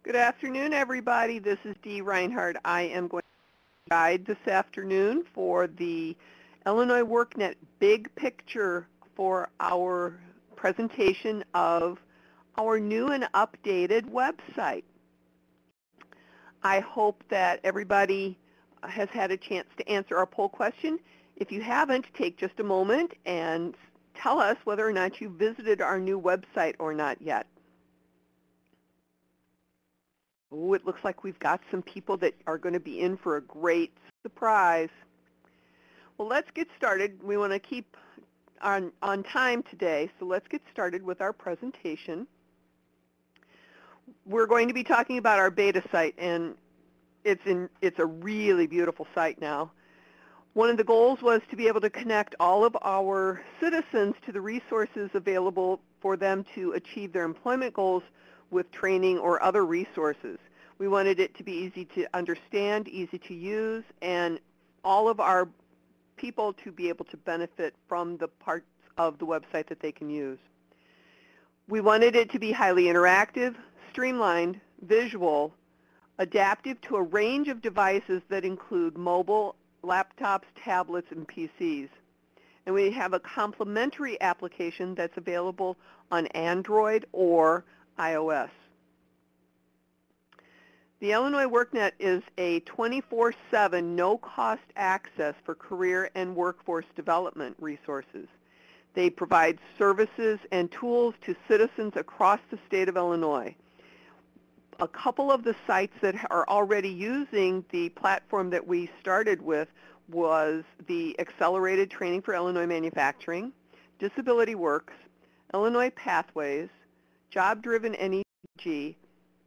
Good afternoon, everybody. This is Dee Reinhardt. I am going to guide this afternoon for the Illinois WorkNet Big Picture for our presentation of our new and updated website. I hope that everybody has had a chance to answer our poll question. If you haven't, take just a moment and tell us whether or not you visited our new website or not yet. Oh, it looks like we've got some people that are going to be in for a great surprise. Well, let's get started. We want to keep on time today, so let's get started with our presentation. We're going to be talking about our beta site, and it's a really beautiful site now. One of the goals was to be able to connect all of our citizens to the resources available for them to achieve their employment goals with training or other resources. We wanted it to be easy to understand, easy to use, and all of our people to be able to benefit from the parts of the website that they can use. We wanted it to be highly interactive, streamlined, visual, adaptive to a range of devices that include mobile, laptops, tablets, and PCs. And we have a complementary application that's available on Android or iOS. The Illinois WorkNet is a 24/7 no-cost access for career and workforce development resources. They provide services and tools to citizens across the state of Illinois. A couple of the sites that are already using the platform that we started with was the Accelerated Training for Illinois Manufacturing, DisabilityWorks, Illinois Pathways, Job-Driven NEG,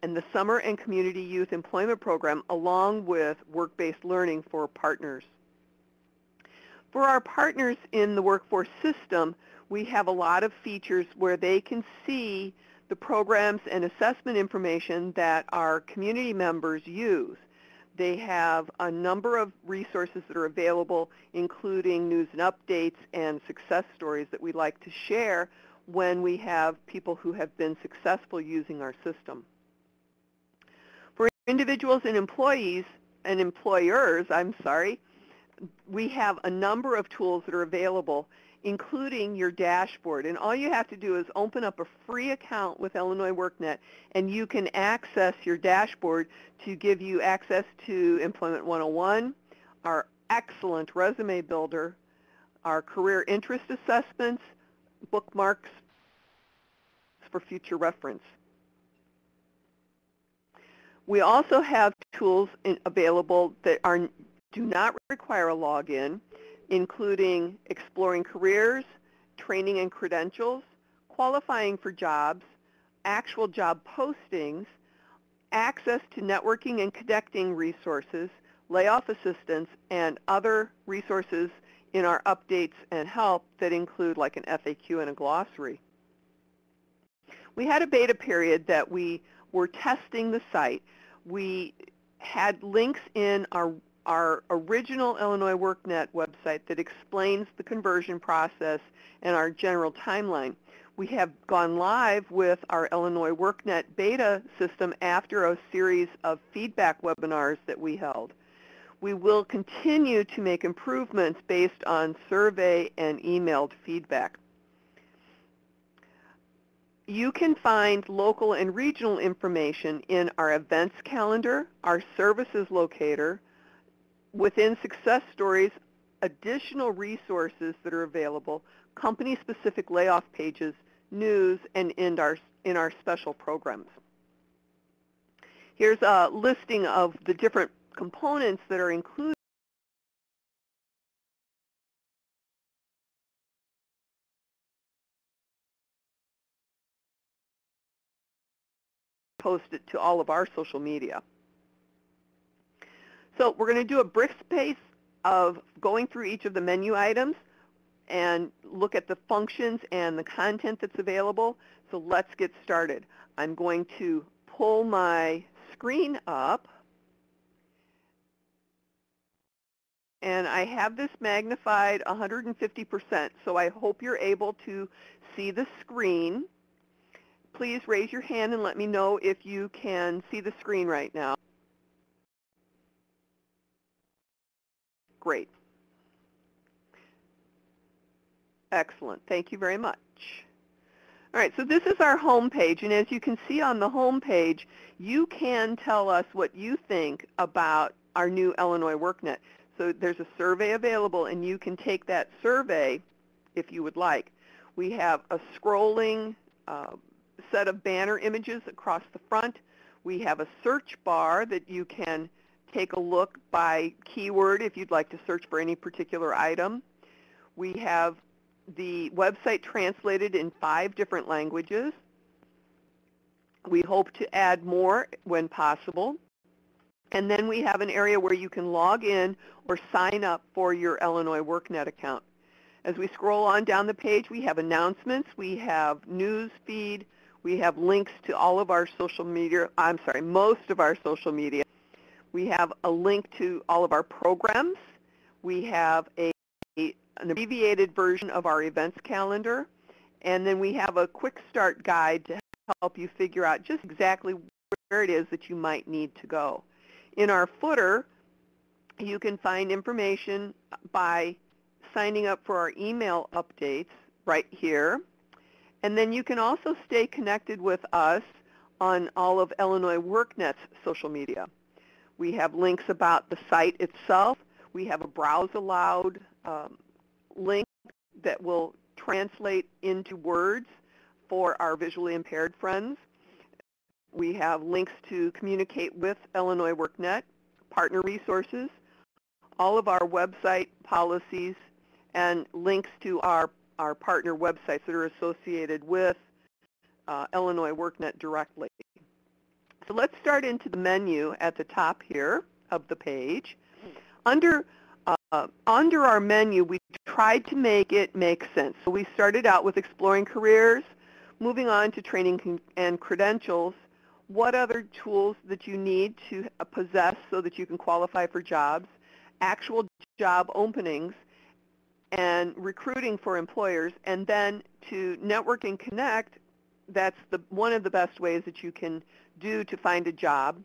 and the Summer and Community Youth Employment Program, along with work-based learning for partners. For our partners in the workforce system, we have a lot of features where they can see the programs and assessment information that our community members use. They have a number of resources that are available, including news and updates and success stories that we like to share when we have people who have been successful using our system. For individuals and employees and employers, we have a number of tools that are available, including your dashboard. And all you have to do is open up a free account with Illinois WorkNet, and you can access your dashboard to give you access to Employment 101, our excellent resume builder, our career interest assessments, bookmarks for future reference. We also have tools available that do not require a login, including exploring careers, training and credentials, qualifying for jobs, actual job postings, access to networking and connecting resources, layoff assistance, and other resources in our updates and help that include like an FAQ and a glossary. We had a beta period that we were testing the site. We had links in our original Illinois WorkNet website that explains the conversion process and our general timeline. We have gone live with our Illinois WorkNet beta system after a series of feedback webinars that we held. We will continue to make improvements based on survey and emailed feedback. You can find local and regional information in our events calendar, our services locator, within success stories, additional resources that are available, company-specific layoff pages, news, and in our special programs. Here's a listing of the different components that are included. Post it to all of our social media. So we're going to do a brief pace of going through each of the menu items and look at the functions and the content that's available. So let's get started. I'm going to pull my screen up, and I have this magnified 150%, so I hope you're able to see the screen. please raise your hand and let me know if you can see the screen right now. Great. Excellent. Thank you very much. All right, so this is our home page, and as you can see on the home page, you can tell us what you think about our new Illinois WorkNet. So there's a survey available, and you can take that survey if you would like. We have a scrolling set of banner images across the front. We have a search bar that you can take a look by keyword if you'd like to search for any particular item. We have the website translated in 5 different languages. We hope to add more when possible. And then we have an area where you can log in or sign up for your Illinois WorkNet account. As we scroll on down the page, we have announcements, we have news feed, we have links to all of our social media, most of our social media. We have a link to all of our programs. We have an abbreviated version of our events calendar. And then we have a quick start guide to help you figure out just exactly where it is that you might need to go. In our footer, you can find information by signing up for our email updates right here. And then you can also stay connected with us on all of Illinois WorkNet's social media. We have links about the site itself. We have a browse aloud link that will translate into words for our visually impaired friends. We have links to communicate with Illinois WorkNet, partner resources, all of our website policies, and links to our partner websites that are associated with Illinois WorkNet directly. So let's start into the menu at the top here of the page. Under our menu, we tried to make it make sense. So we started out with exploring careers, moving on to training and credentials, what other tools that you need to possess so that you can qualify for jobs, actual job openings, and recruiting for employers, and then to network and connect. That's one of the best ways that you can do to find a job,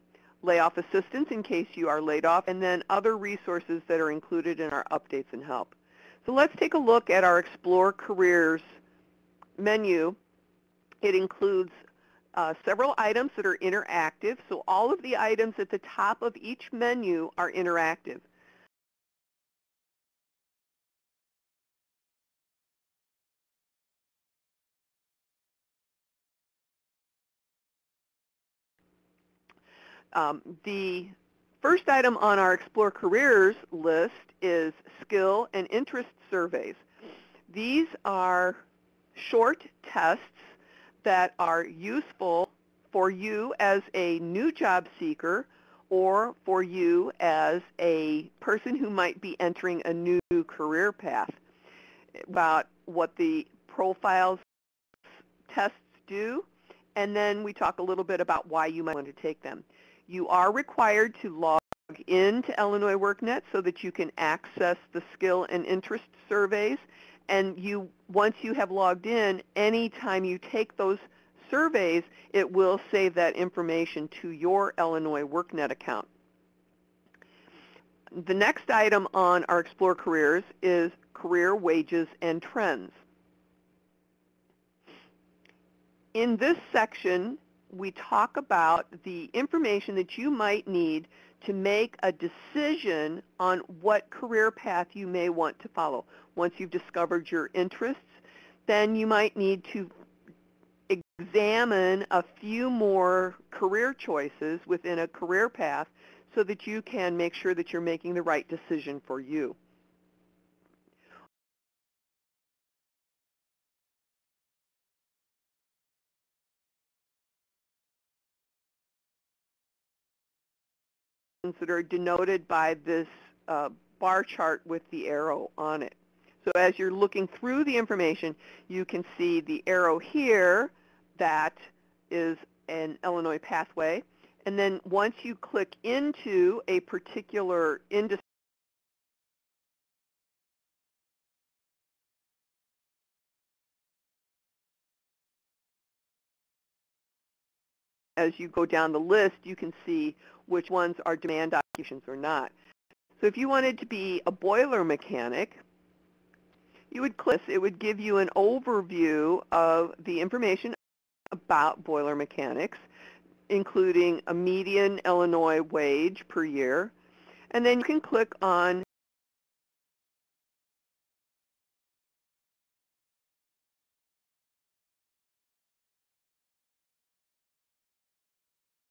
layoff assistance in case you are laid off, and then other resources that are included in our updates and help. So let's take a look at our Explore Careers menu. It includes several items that are interactive. So all of the items at the top of each menu are interactive. The first item on our Explore Careers list is skill and interest surveys. These are short tests that are useful for you as a new job seeker or for you as a person who might be entering a new career path. About what the profiles tests do, and then we talk a little bit about why you might want to take them. You are required to log into Illinois WorkNet so that you can access the skill and interest surveys. And once you have logged in, anytime you take those surveys, it will save that information to your Illinois WorkNet account. The next item on our Explore Careers is career wages and trends. In this section, we talk about the information that you might need to make a decision on what career path you may want to follow. Once you've discovered your interests, then you might need to examine a few more career choices within a career path so that you can make sure that you're making the right decision for you. That are denoted by this bar chart with the arrow on it. So as you're looking through the information, you can see the arrow here that is an Illinois pathway. And then once you click into a particular industry, as you go down the list, you can see which ones are demand occupations or not. So if you wanted to be a boiler mechanic, you would click this. It would give you an overview of the information about boiler mechanics, including a median Illinois wage per year. And then you can click on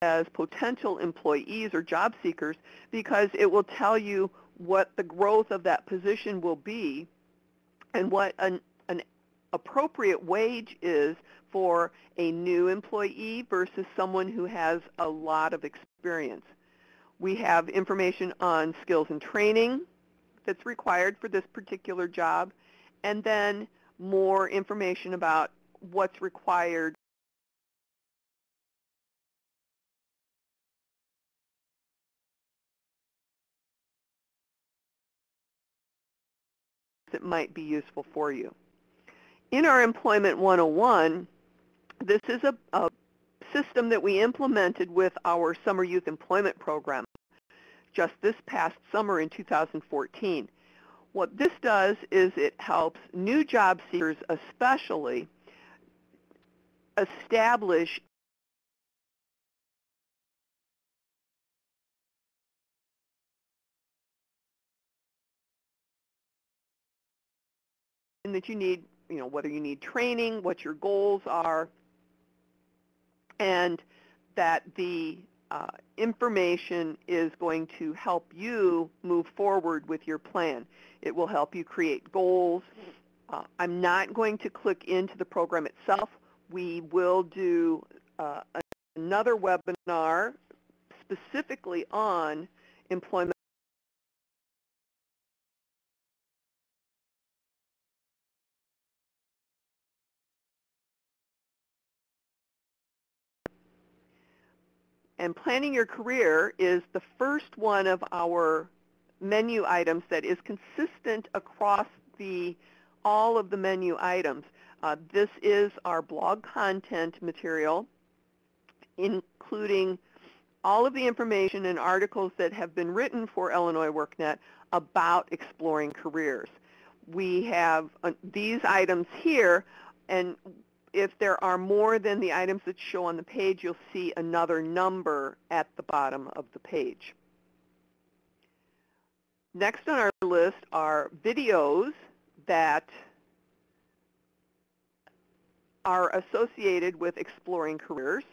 as potential employees or job seekers, because it will tell you what the growth of that position will be and what an appropriate wage is for a new employee versus someone who has a lot of experience. We have information on skills and training that's required for this particular job, and then more information about what's required that might be useful for you. In our Employment 101, this is a system that we implemented with our Summer Youth Employment Program just this past summer in 2014. What this does is it helps new job seekers especially establish that you need, whether you need training, what your goals are, and that the information is going to help you move forward with your plan. It will help you create goals. I'm not going to click into the program itself. We will do another webinar specifically on employment and planning your career is the first one of our menu items that is consistent across all of the menu items. This is our blog content material, including all of the information and articles that have been written for Illinois WorkNet about exploring careers. We have these items here, and if there are more than the items that show on the page, you'll see another number at the bottom of the page. Next on our list are videos that are associated with exploring careers.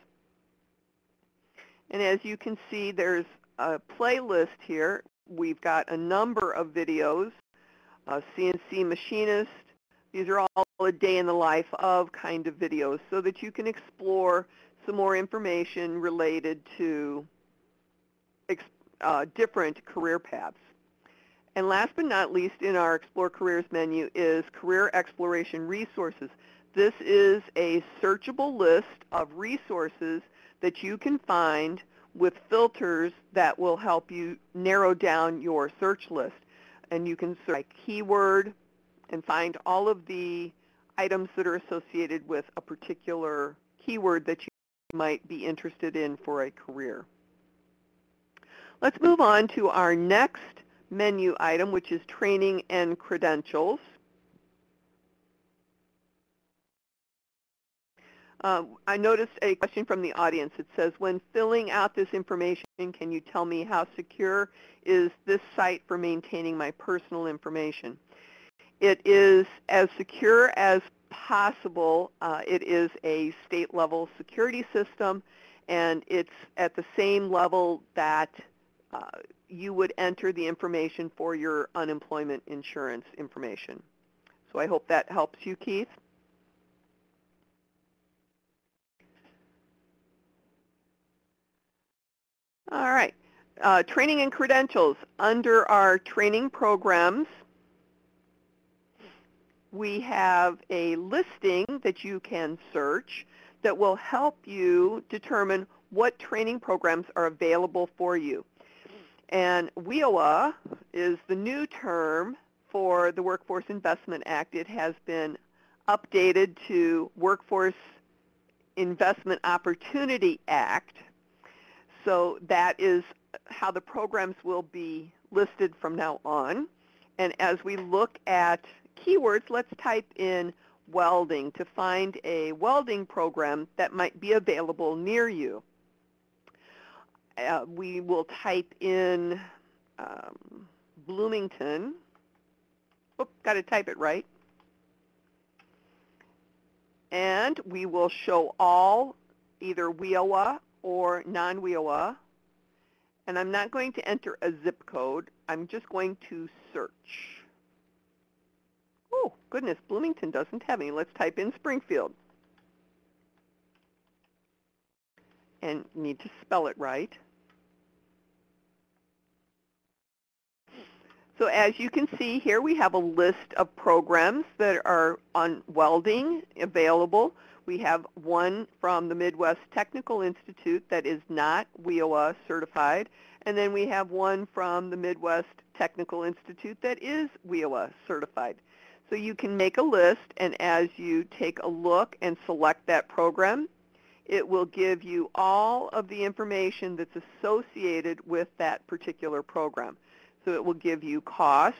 And as you can see, there's a playlist here. We've got a number of videos, CNC machinist. These are all a day in the life of kind of videos so that you can explore some more information related to different career paths. And last but not least in our Explore Careers menu is Career Exploration Resources. This is a searchable list of resources that you can find with filters that will help you narrow down your search list. And you can search by keyword and find all of the items that are associated with a particular keyword that you might be interested in for a career. Let's move on to our next menu item, which is training and credentials. I noticed a question from the audience. It says, when filling out this information, can you tell me how secure is this site for maintaining my personal information? It is as secure as possible. It is a state-level security system, and it's at the same level that you would enter the information for your unemployment insurance information. So I hope that helps you, Keith. All right, training and credentials. Under our training programs, we have a listing that you can search that will help you determine what training programs are available for you. And WIOA is the new term for the Workforce Investment Act. It has been updated to Workforce Investment Opportunity Act. So that is how the programs will be listed from now on. And as we look at keywords, let's type in welding to find a welding program that might be available near you. We will type in Bloomington. Oops, got to type it right. And we will show all, either WIOA or non-WIOA. And I'm not going to enter a zip code. I'm just going to search. Oh, goodness, Bloomington doesn't have any. Let's type in Springfield. And need to spell it right. So as you can see here, we have a list of programs that are on welding available. We have one from the Midwest Technical Institute that is not WIOA certified, and then we have one from the Midwest Technical Institute that is WIOA certified. So you can make a list, and as you take a look and select that program, it will give you all of the information that's associated with that particular program. So it will give you costs,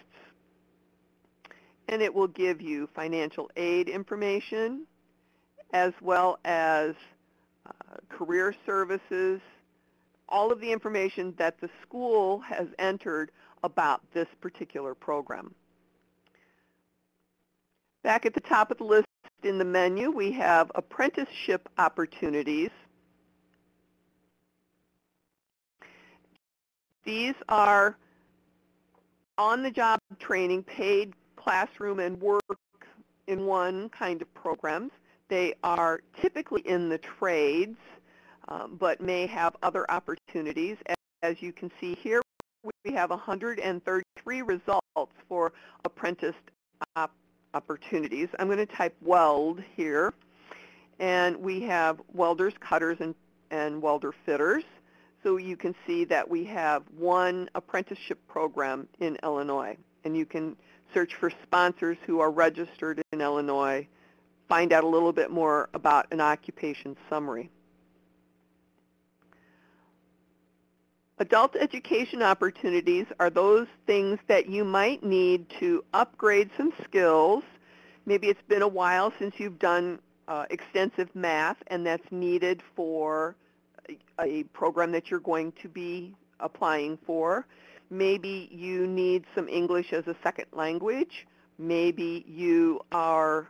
and it will give you financial aid information, as well as career services, all of the information that the school has entered about this particular program. Back at the top of the list in the menu, we have Apprenticeship Opportunities. These are on-the-job training, paid classroom and work-in-one kind of programs. They are typically in the trades, but may have other opportunities. As you can see here, we have 133 results for apprentice opportunities. I'm going to type weld here. And we have welders, cutters, and welder fitters. So you can see that we have one apprenticeship program in Illinois. And you can search for sponsors who are registered in Illinois, find out a little bit more about an occupation summary. Adult education opportunities are those things that you might need to upgrade some skills. Maybe it's been a while since you've done extensive math, and that's needed for a program that you're going to be applying for. Maybe you need some English as a second language. Maybe you are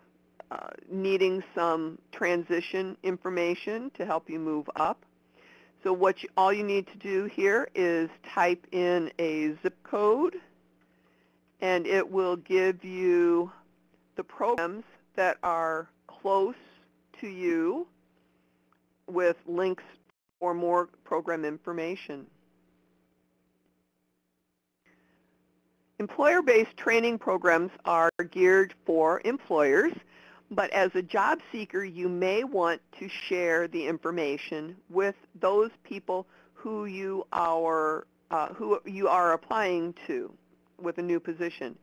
needing some transition information to help you move up. So all you need to do here is type in a zip code, and it will give you the programs that are close to you with links for more program information. Employer-based training programs are geared for employers, but as a job seeker, you may want to share the information with those people who you are applying to with a new position.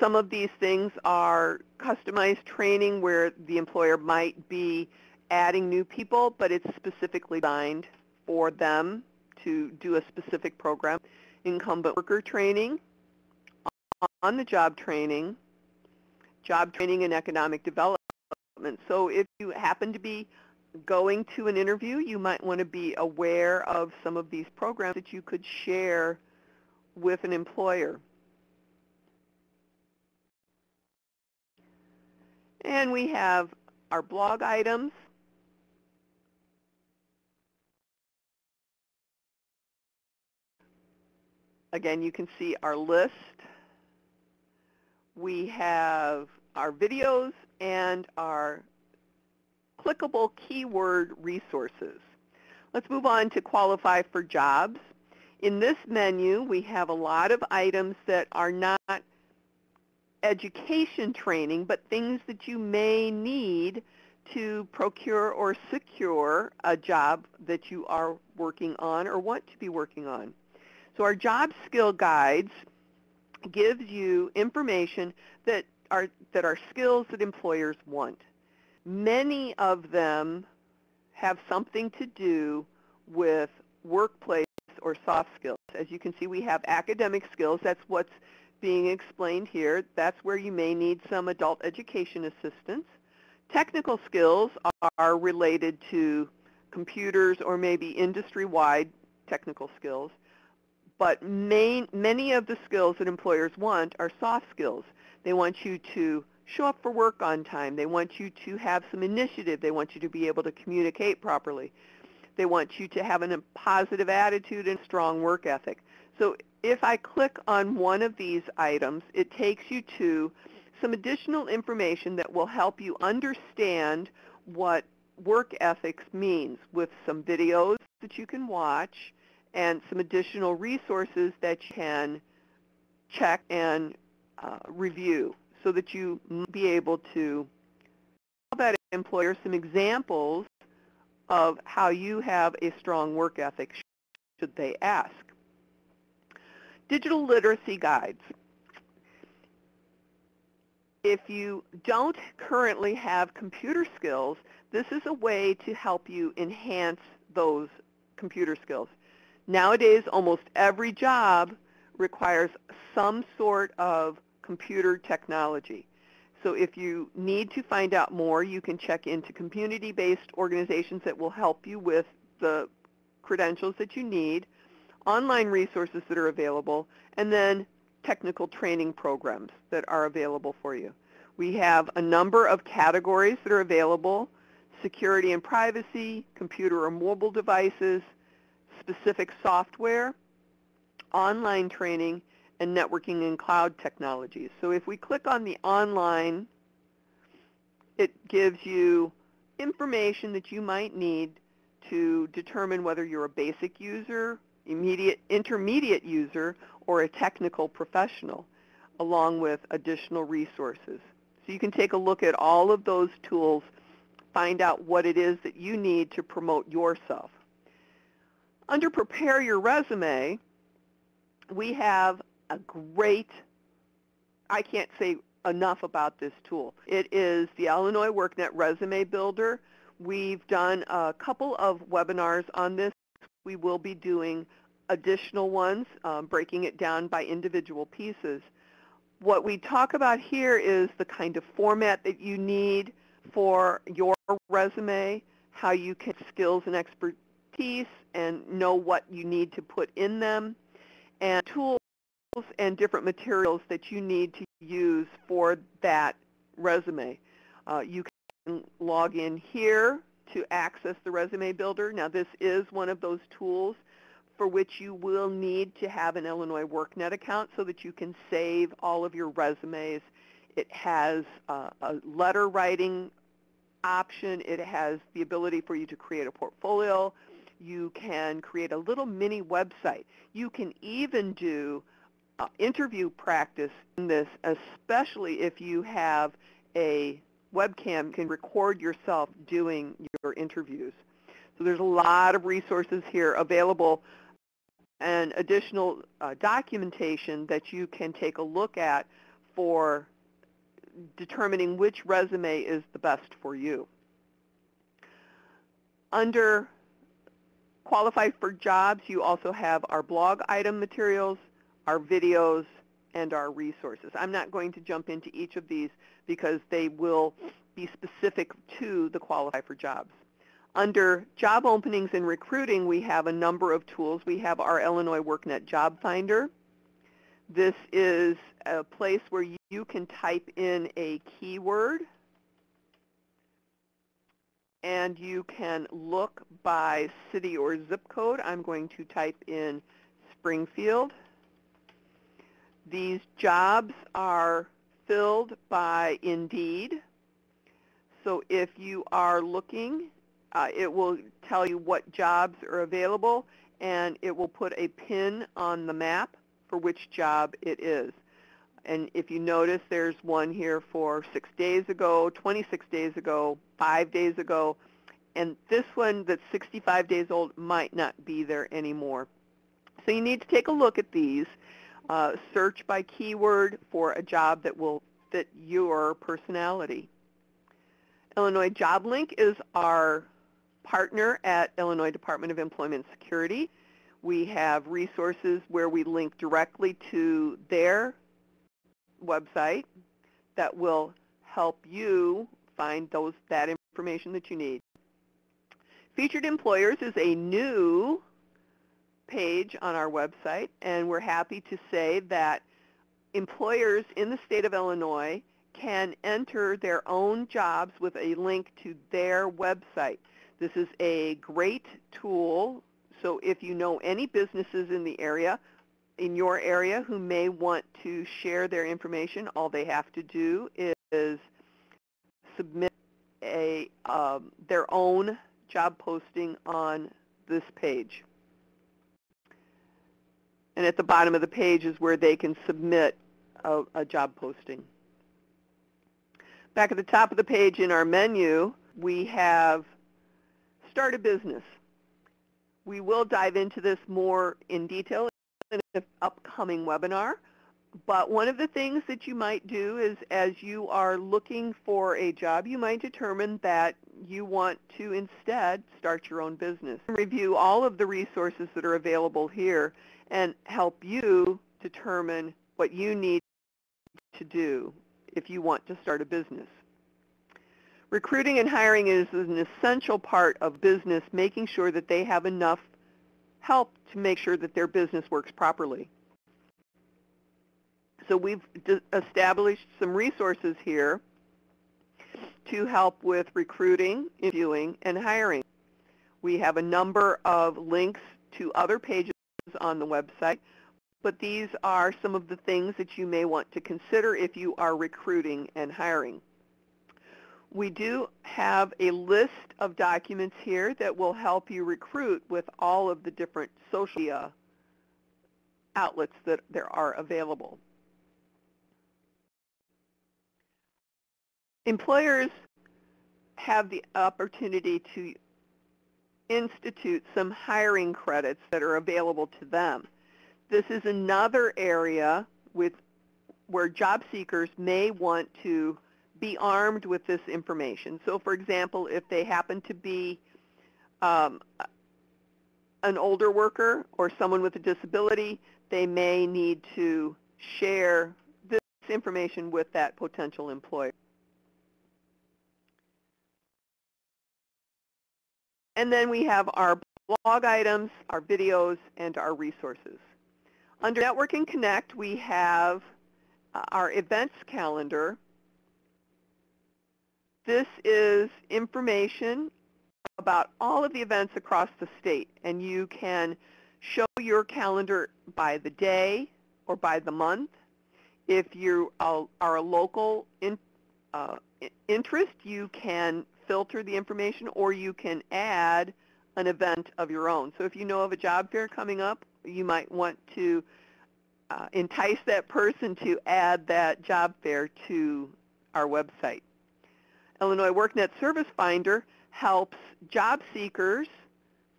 Some of these things are customized training where the employer might be adding new people, but it's specifically designed for them to do a specific program. Incumbent worker training, on-the-job training, job training and economic development. So if you happen to be going to an interview, you might want to be aware of some of these programs that you could share with an employer. And we have our blog items. Again, you can see our list. We have our videos and our clickable keyword resources. Let's move on to qualify for jobs. In this menu, we have a lot of items that are not education training, but things that you may need to procure or secure a job that you are working on or want to be working on. So our job skill guides gives you information that are skills that employers want. Many of them have something to do with workplace or soft skills. As you can see, we have academic skills. That's what's being explained here. That's where you may need some adult education assistance. Technical skills are related to computers or maybe industry-wide technical skills. But many of the skills that employers want are soft skills. They want you to show up for work on time. They want you to have some initiative. They want you to be able to communicate properly. They want you to have a positive attitude and strong work ethic. So if I click on one of these items, it takes you to some additional information that will help you understand what work ethics means, with some videos that you can watch and some additional resources that you can check and review, so that you may be able to tell that employer some examples of how you have a strong work ethic should they ask. Digital literacy guides. If you don't currently have computer skills, this is a way to help you enhance those computer skills. Nowadays, almost every job requires some sort of computer technology. So if you need to find out more, you can check into community-based organizations that will help you with the credentials that you need, online resources that are available, and then technical training programs that are available for you. We have a number of categories that are available: security and privacy, computer or mobile devices, specific software, online training, and networking and cloud technologies. So if we click on the online, it gives you information that you might need to determine whether you're a basic user, intermediate user, or a technical professional, along with additional resources. So you can take a look at all of those tools, find out what it is that you need to promote yourself. Under Prepare Your Resume, we have a great, I can't say enough about this tool. It is the Illinois WorkNet Resume Builder. We've done a couple of webinars on this. We will be doing additional ones, breaking it down by individual pieces. What we talk about here is the kind of format that you need for your resume, how you can skills and expertise and know what you need to put in them, and tools and different materials that you need to use for that resume. You can log in here to access the Resume Builder. Now, this is one of those tools for which you will need to have an Illinois WorkNet account so that you can save all of your resumes. It has a letter writing option. It has the ability for you to create a portfolio. You can create a little mini website. You can even do interview practice in this, especially if you have a webcam, you can record yourself doing your interviews. So there's a lot of resources here available and additional documentation that you can take a look at for determining which resume is the best for you. Under Qualify for Jobs, you also have our blog item materials, our videos, and our resources. I'm not going to jump into each of these because they will be specific to the Qualify for Jobs. Under Job Openings and Recruiting, we have a number of tools. We have our Illinois WorkNet JobFinder. This is a place where you can type in a keyword, and you can look by city or zip code. I'm going to type in Springfield. These jobs are filled by Indeed. So if you are looking, it will tell you what jobs are available, and it will put a pin on the map for which job it is. And if you notice, there's one here for 6 days ago, 26 days ago, 5 days ago, and this one that's 65 days old might not be there anymore. So you need to take a look at these. Search by keyword for a job that will fit your personality. Illinois JobLink is our partner at Illinois Department of Employment and Security. We have resources where we link directly to their website that will help you find that information that you need. Featured Employers is a new page on our website, and we're happy to say that employers in the state of Illinois can enter their own jobs with a link to their website. This is a great tool, so if you know any businesses in your area who may want to share their information, all they have to do is submit their own job posting on this page. And at the bottom of the page is where they can submit a job posting. Back at the top of the page in our menu, we have Start a Business. We will dive into this more in detail in an upcoming webinar, but one of the things that you might do is, as you are looking for a job, you might determine that you want to instead start your own business. Review all of the resources that are available here and help you determine what you need to do if you want to start a business. Recruiting and hiring is an essential part of business, making sure that they have enough help to make sure that their business works properly. So we've established some resources here to help with recruiting, interviewing, and hiring. We have a number of links to other pages on the website, but these are some of the things that you may want to consider if you are recruiting and hiring. We do have a list of documents here that will help you recruit with all of the different social media outlets that there are available. Employers have the opportunity to institute some hiring credits that are available to them. This is another area where job seekers may want to be armed with this information. So for example, if they happen to be an older worker or someone with a disability, they may need to share this information with that potential employer. And then we have our blog items, our videos, and our resources. Under Network and Connect, we have our events calendar. This is information about all of the events across the state, and you can show your calendar by the day or by the month. If you are a local interest, you can filter the information, or you can add an event of your own. So if you know of a job fair coming up, you might want to entice that person to add that job fair to our website. Illinois WorkNet Service Finder helps job seekers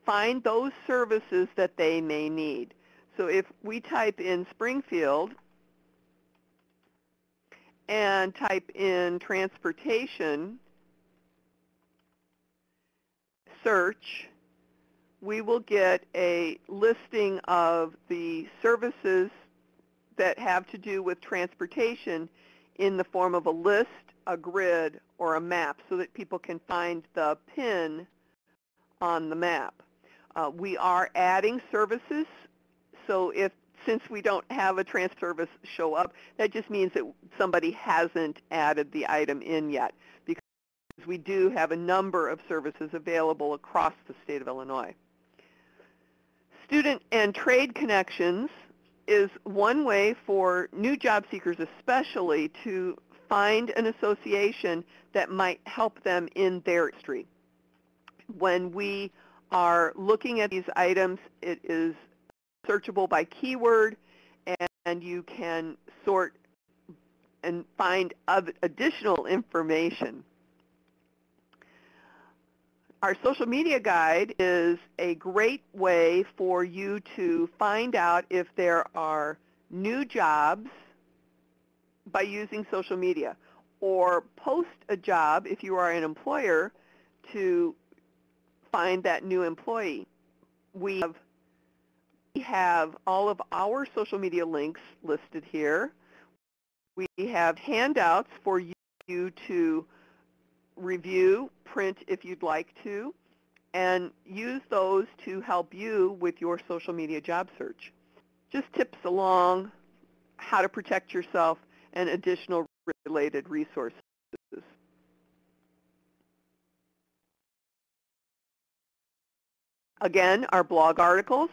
find those services that they may need. So if we type in Springfield and type in transportation, search, we will get a listing of the services that have to do with transportation in the form of a list, a grid, or a map, so that people can find the pin on the map. We are adding services, so since we don't have a transfer service show up, that just means that somebody hasn't added the item in yet, because we do have a number of services available across the state of Illinois. Student and trade connections is one way for new job seekers especially to find an association that might help them in their industry. When we are looking at these items, it is searchable by keyword, and you can sort and find additional information. Our social media guide is a great way for you to find out if there are new jobs by using social media, or post a job if you are an employer to find that new employee. We have all of our social media links listed here. We have handouts for you to review, print if you'd like to, and use those to help you with your social media job search. Just tips along how to protect yourself and additional related resources. Again, our blog articles,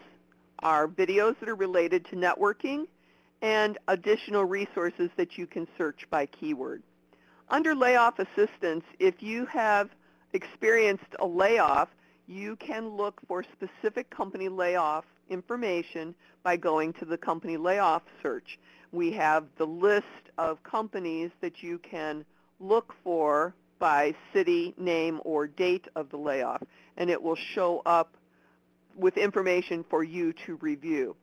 our videos that are related to networking, and additional resources that you can search by keyword. Under layoff assistance, if you have experienced a layoff, you can look for specific company layoff information by going to the company layoff search. We have the list of companies that you can look for by city, name, or date of the layoff, and it will show up with information for you to review.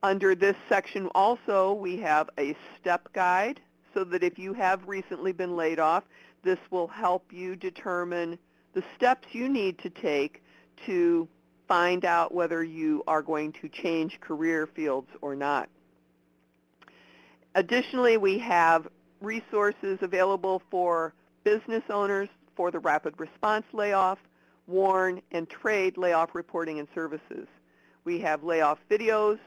Under this section also, we have a step guide so that if you have recently been laid off, this will help you determine the steps you need to take to find out whether you are going to change career fields or not. Additionally, we have resources available for business owners for the rapid response layoff, WARN, and trade layoff reporting and services. We have layoff videos,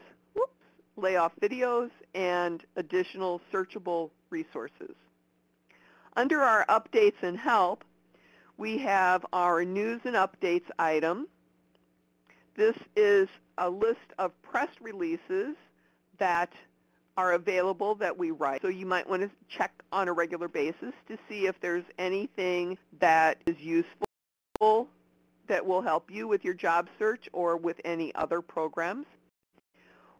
and additional searchable resources. Under our updates and help, we have our news and updates item. This is a list of press releases that are available that we write. So you might want to check on a regular basis to see if there's anything that is useful that will help you with your job search or with any other programs.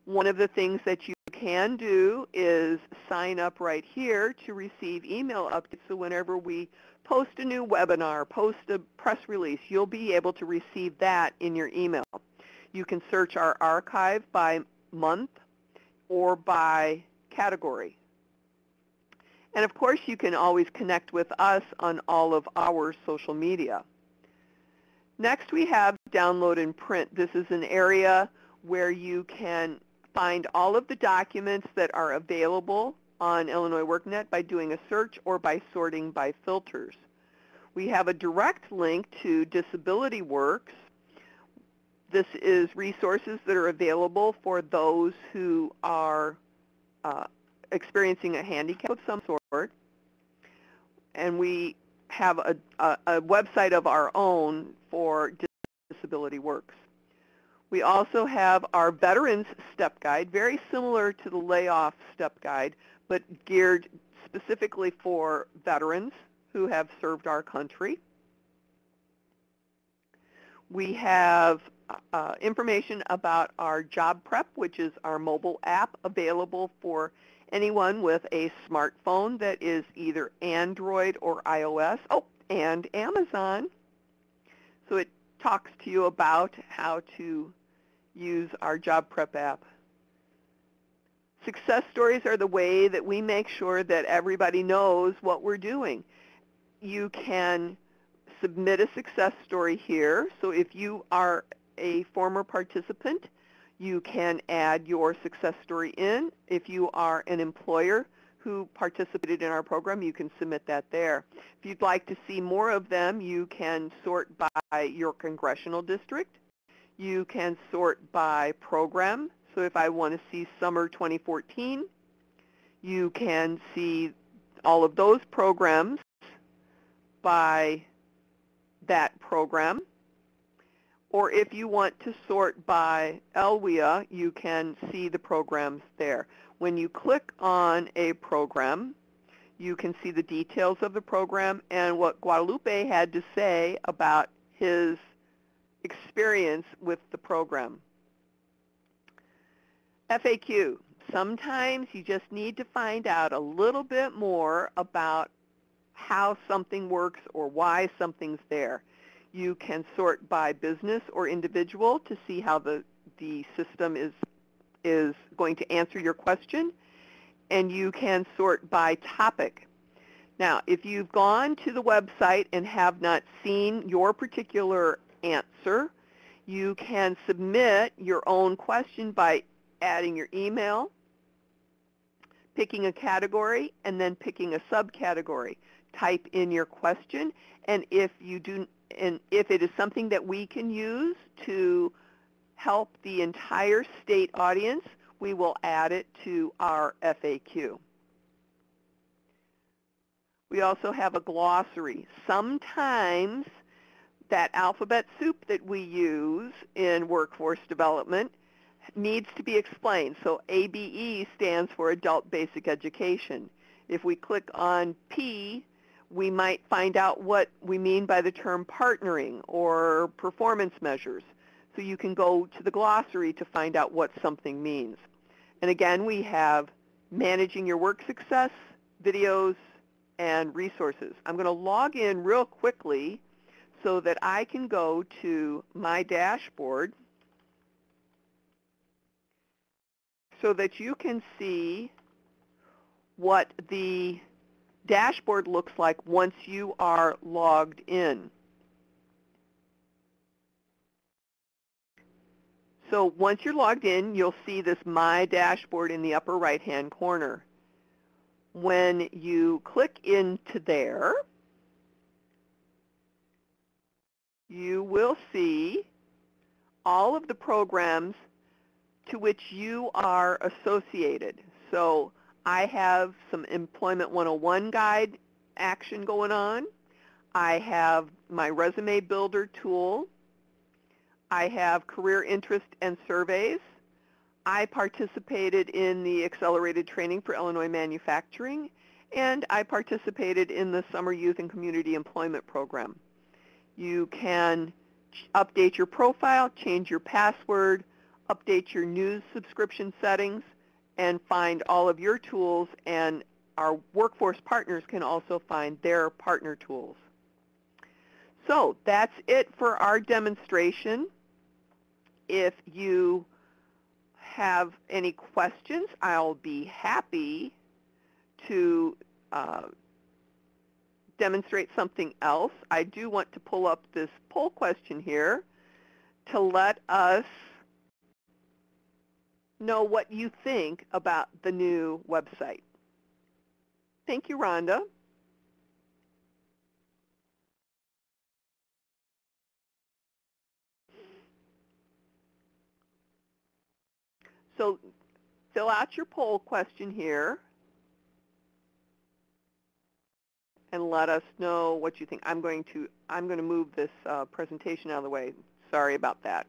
One of the things that you can do is sign up right here to receive email updates. So whenever we post a new webinar, post a press release, you'll be able to receive that in your email. You can search our archive by month or by category. And of course, you can always connect with us on all of our social media. Next, we have download and print. This is an area where you can find all of the documents that are available on Illinois WorkNet by doing a search or by sorting by filters. We have a direct link to DisabilityWorks. This is resources that are available for those who are experiencing a handicap of some sort. And we have a website of our own for DisabilityWorks. We also have our Veterans Step Guide, very similar to the Layoff Step Guide, but geared specifically for veterans who have served our country. We have information about our Job Prep, which is our mobile app available for anyone with a smartphone that is either Android or iOS. Oh, and Amazon. So it talks to you about how to use our Job Prep app. Success stories are the way that we make sure that everybody knows what we're doing. You can submit a success story here. So if you are a former participant, you can add your success story in. If you are an employer who participated in our program, you can submit that there. If you'd like to see more of them, you can sort by your congressional district. You can sort by program. So if I want to see summer 2014, you can see all of those programs by that program. Or if you want to sort by LWIA, you can see the programs there. When you click on a program, you can see the details of the program and what Guadalupe had to say about his experience with the program. FAQ. Sometimes you just need to find out a little bit more about how something works or why something's there. You can sort by business or individual to see how the system is going to answer your question, and you can sort by topic. Now, if you've gone to the website and have not seen your particular answer, you can submit your own question by adding your email, picking a category, and then picking a subcategory. Type in your question, and if it is something that we can use to help the entire state audience, we will add it to our FAQ. We also have a glossary. Sometimes that alphabet soup that we use in workforce development needs to be explained. So ABE stands for Adult Basic Education. If we click on P, we might find out what we mean by the term partnering or performance measures. So you can go to the glossary to find out what something means. And again, we have managing your work success, videos, and resources. I'm going to log in real quickly so that I can go to my dashboard so that you can see what the dashboard looks like once you are logged in. So once you're logged in, you'll see this My Dashboard in the upper right-hand corner. When you click into there, you will see all of the programs to which you are associated. So I have some Employment 101 guide action going on. I have my Resume Builder tool. I have career interest and surveys. I participated in the accelerated training for Illinois manufacturing, and I participated in the Summer Youth and Community Employment Program. You can update your profile, change your password, update your news subscription settings, and find all of your tools, and our workforce partners can also find their partner tools. So that's it for our demonstration. If you have any questions, I'll be happy to demonstrate something else. I do want to pull up this poll question here to let us know what you think about the new website. Thank you, Rhonda. So fill out your poll question here and let us know what you think. I'm going to move this presentation out of the way. Sorry about that.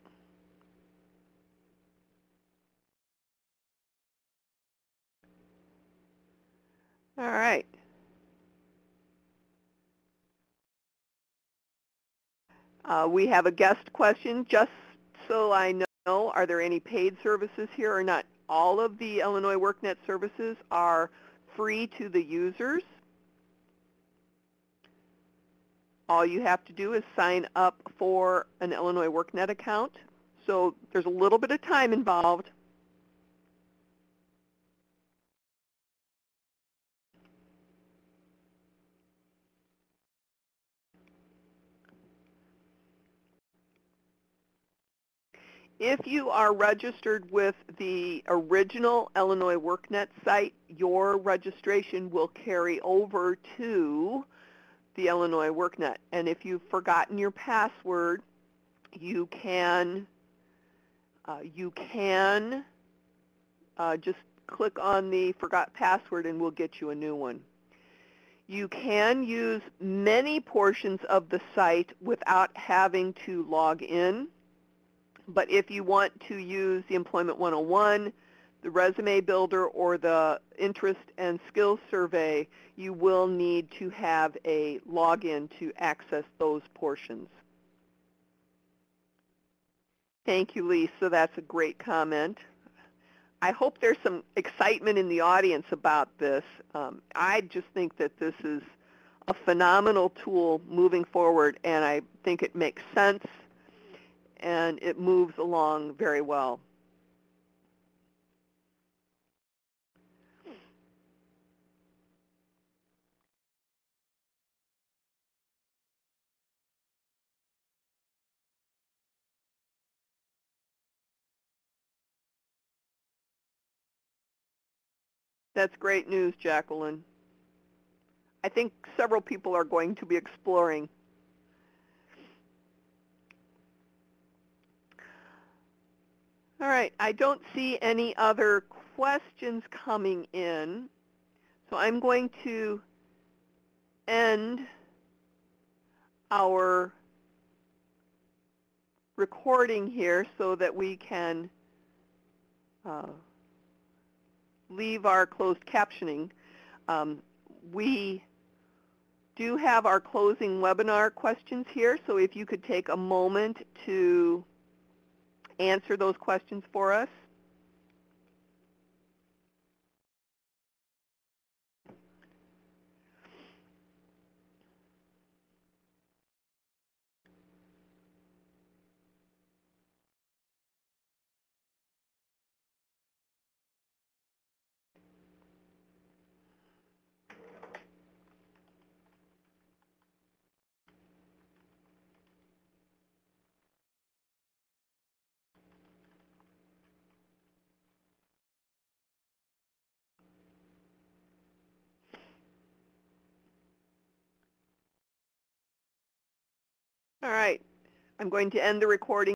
All right. We have a guest question. Just so I know, are there any paid services here or not? All of the Illinois WorkNet services are free to the users. All you have to do is sign up for an Illinois WorkNet account. So there's a little bit of time involved. If you are registered with the original Illinois WorkNet site, your registration will carry over to the Illinois WorkNet. And if you've forgotten your password, you can just click on the Forgot Password and we'll get you a new one. You can use many portions of the site without having to log in. But if you want to use the Employment 101, the Resume Builder, or the Interest and Skills Survey, you will need to have a login to access those portions. Thank you, Lisa. That's a great comment. I hope there's some excitement in the audience about this. I just think that this is a phenomenal tool moving forward, and I think it makes sense and it moves along very well. That's great news, Jacqueline. I think several people are going to be exploring. All right, I don't see any other questions coming in, so I'm going to end our recording here so that we can leave our closed captioning. We do have our closing webinar questions here, so if you could take a moment to answer those questions for us. All right, I'm going to end the recording.